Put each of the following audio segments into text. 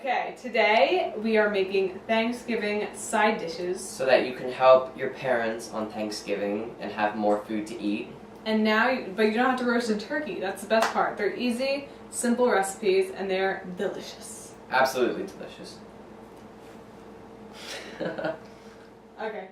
Okay, today we are making Thanksgiving side dishes. So that you can help your parents on Thanksgiving and have more food to eat. And now, but you don't have to roast a turkey. That's the best part. They're easy, simple recipes, and they're delicious. Absolutely delicious. Okay.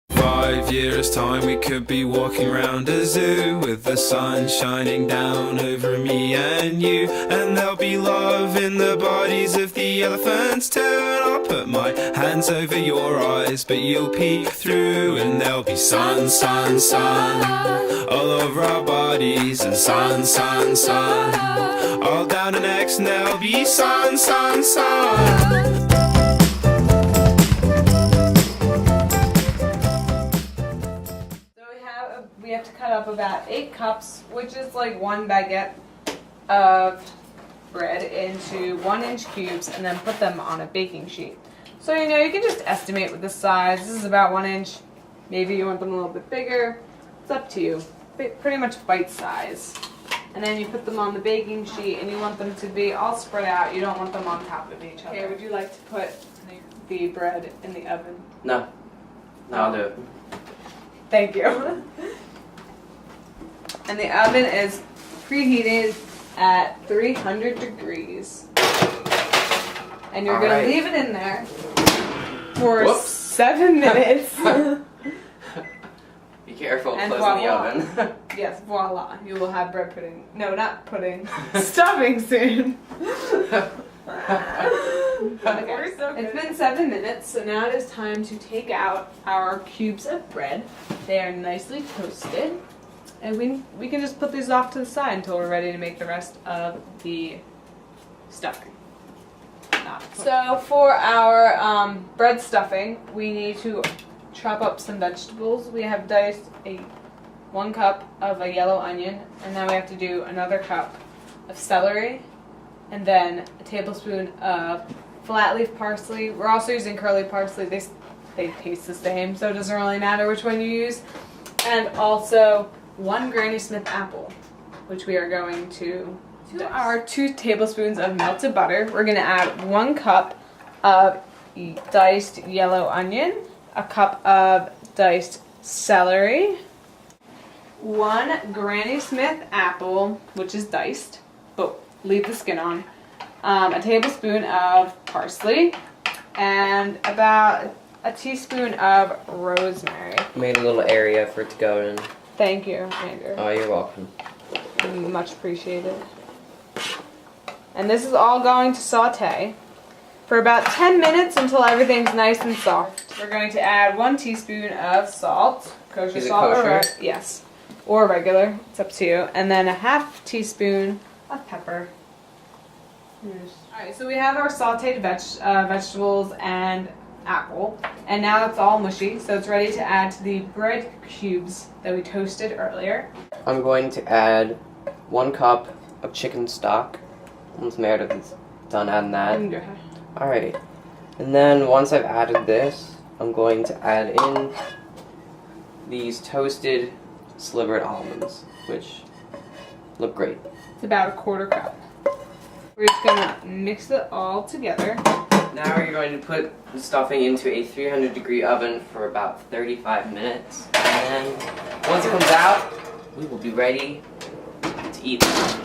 5 years time we could be walking around a zoo with the sun shining down over me and you, and there'll be love in the bodies of the elephants too, and I'll put my hands over your eyes but you'll peek through, and there'll be sun, sun, sun all over our bodies, and sun, sun, sun all down our necks, and there'll be sun, sun, sun. We have to cut up about 8 cups, which is like 1 baguette of bread, into 1-inch cubes and then put them on a baking sheet. So you can just estimate with the size. This is about 1 inch. Maybe you want them a little bit bigger. It's up to you. Pretty much bite size. And then you put them on the baking sheet and you want them to be all spread out. You don't want them on top of each other. Okay, would you like to put the bread in the oven? No. No, I'll do it. Thank you. And the oven is preheated at 300 degrees. And you're going to leave it in there for 7 minutes. Be careful and closing the oven. Yes, voila. You will have bread pudding. No, not pudding. Stuffing soon. Okay. So it's been 7 minutes, so now it is time to take out our cubes of bread. They are nicely toasted. And we can just put these off to the side until we're ready to make the rest of the stuffing. So for our bread stuffing, we need to chop up some vegetables. We have diced 1 cup of a yellow onion, and then we have to do another cup of celery, and then a tablespoon of flat leaf parsley. We're also using curly parsley. They taste the same, so it doesn't really matter which one you use. And also 1 Granny Smith apple, which we are going to our 2 tablespoons of melted butter. We're going to add 1 cup of diced yellow onion, a cup of diced celery, 1 Granny Smith apple, which is diced, but leave the skin on, a tablespoon of parsley, and about a teaspoon of rosemary. Made a little area for it to go in. Thank you, Andrew. Oh, you're welcome. Much appreciated. And this is all going to saute for about 10 minutes until everything's nice and soft. We're going to add 1 teaspoon of salt. Kosher salt. Kosher? Yes. Or regular. It's up to you. And then a ½ teaspoon of pepper. Alright, so we have our sauteed vegetables and apple, and now it's all mushy, so it's ready to add to the bread cubes that we toasted earlier. I'm going to add 1 cup of chicken stock. Once Meredith is done adding that. Alright. And then once I've added this, I'm going to add in these toasted slivered almonds, which look great. It's about a 1/4 cup. We're just gonna mix it all together. Now we're going to put the stuffing into a 300-degree oven for about 35 minutes. And then once it comes out, we will be ready to eat it.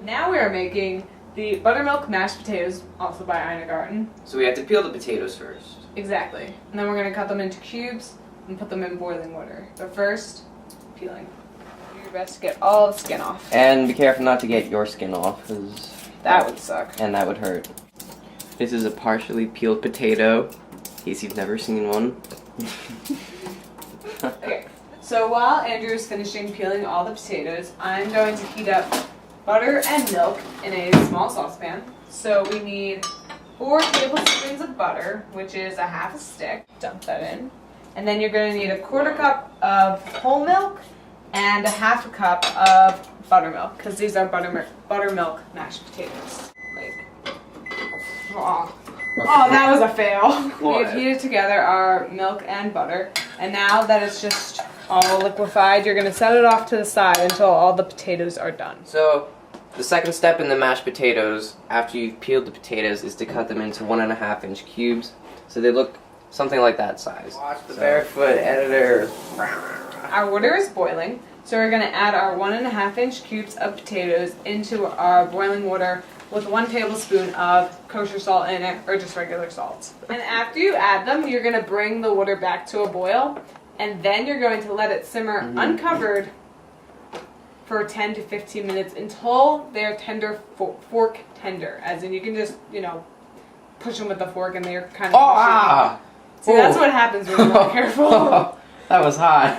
Now we are making the buttermilk mashed potatoes, also by Ina Garten. So we have to peel the potatoes first. Exactly. And then we're going to cut them into cubes and put them in boiling water. But first, peeling. Do your best to get all the skin off. And be careful not to get your skin off, because that would suck. And that would hurt. This is a partially peeled potato, in case you've never seen one. Okay, so while Andrew is finishing peeling all the potatoes, I'm going to heat up butter and milk in a small saucepan. So we need 4 tablespoons of butter, which is a ½ stick. Dump that in. And then you're going to need a 1/4 cup of whole milk and a ½ cup of buttermilk, because these are buttermilk mashed potatoes. Oh, that was a fail. We have heated together our milk and butter, and now that it's just all liquefied, you're going to set it off to the side until all the potatoes are done. So The second step in the mashed potatoes, after you've peeled the potatoes, is to cut them into 1.5 inch cubes, so they look something like that size. Watch the Barefoot editor. Our water is boiling, so we're going to add our 1.5 inch cubes of potatoes into our boiling water with 1 tablespoon of kosher salt in it, or just regular salt. And after you add them, you're going to bring the water back to a boil, and then you're going to let it simmer uncovered for 10 to 15 minutes until they're tender, fork tender. As in, you can just, you know, push them with the fork and they're kind of... See, that's what happens when you're not careful. That was hot.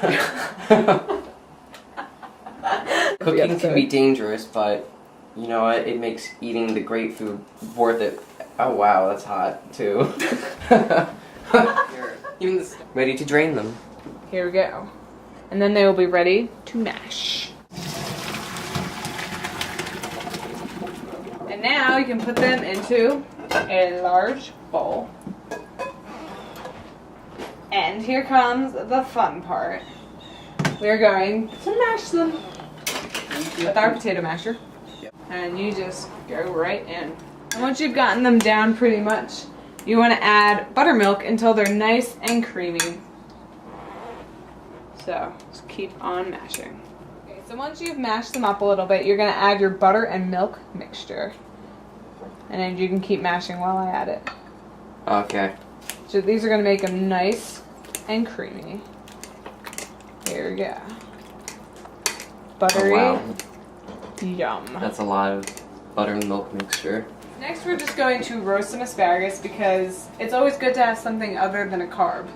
Cooking can be dangerous, but you know what? It makes eating the great food worth it. Oh wow, that's hot too. Ready to drain them. Here we go. And then they will be ready to mash. And now you can put them into a large bowl. And here comes the fun part. We're going to mash them with our potato masher. And you just go right in. And once you've gotten them down pretty much, you want to add buttermilk until they're nice and creamy. So just keep on mashing. Okay, so once you've mashed them up a little bit, you're going to add your butter and milk mixture. And then you can keep mashing while I add it. Okay. So these are going to make them nice and creamy. Here we go. Buttery. Oh, wow. Yum. That's a lot of buttermilk mixture. Next we're just going to roast some asparagus because it's always good to have something other than a carb.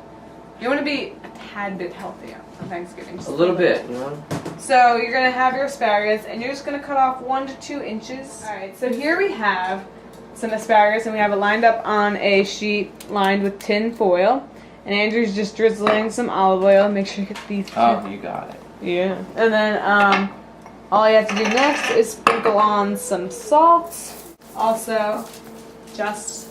You want to be a tad bit healthier on Thanksgiving. Just a little bit, you know? So you're going to have your asparagus and you're just going to cut off 1 to 2 inches. Alright, so here we have some asparagus and we have it lined up on a sheet lined with tin foil. And Andrew's just drizzling some olive oil. Make sure you get these. Oh, you got it. Yeah. And then all you have to do next is sprinkle on some salt. Also, just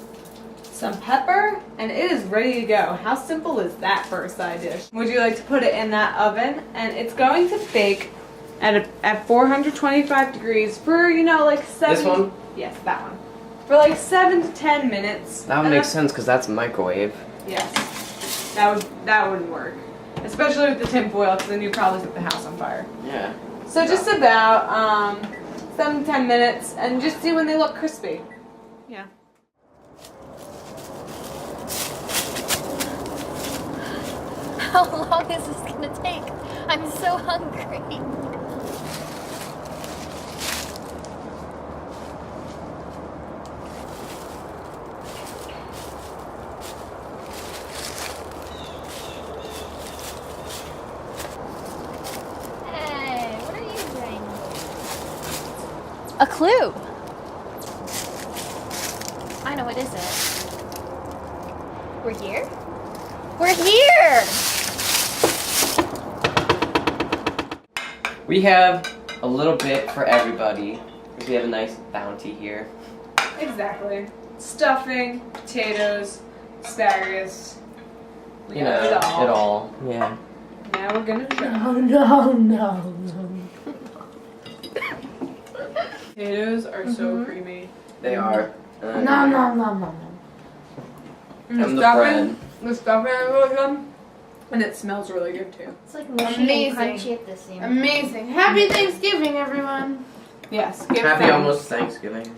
some pepper, and it is ready to go. How simple is that for a side dish? Would you like to put it in that oven? And it's going to bake at 425 degrees for, you know, like 7... This one? Yes, that one. For like 7 to 10 minutes. That would make sense because that's microwave. Yes. That wouldn't work. Especially with the tin foil, because then you'd probably set the house on fire. Yeah. So just about 7 to 10 minutes, and just see when they look crispy. Yeah. How long is this gonna take? I'm so hungry. Hey, what are you doing? A clue. I know, what is it? We're here? We're here! We have a little bit for everybody. We have a nice bounty here. Exactly. Stuffing, potatoes, asparagus. We You got know, it all. Yeah. Now we're gonna try. No. Potatoes are so creamy. They are. No. And the stuffing is really good. And it smells really good too. It's like mushy and crunchy at the same time. Amazing. Happy Thanksgiving, everyone. Yes. Give Happy thanks. almost Thanksgiving.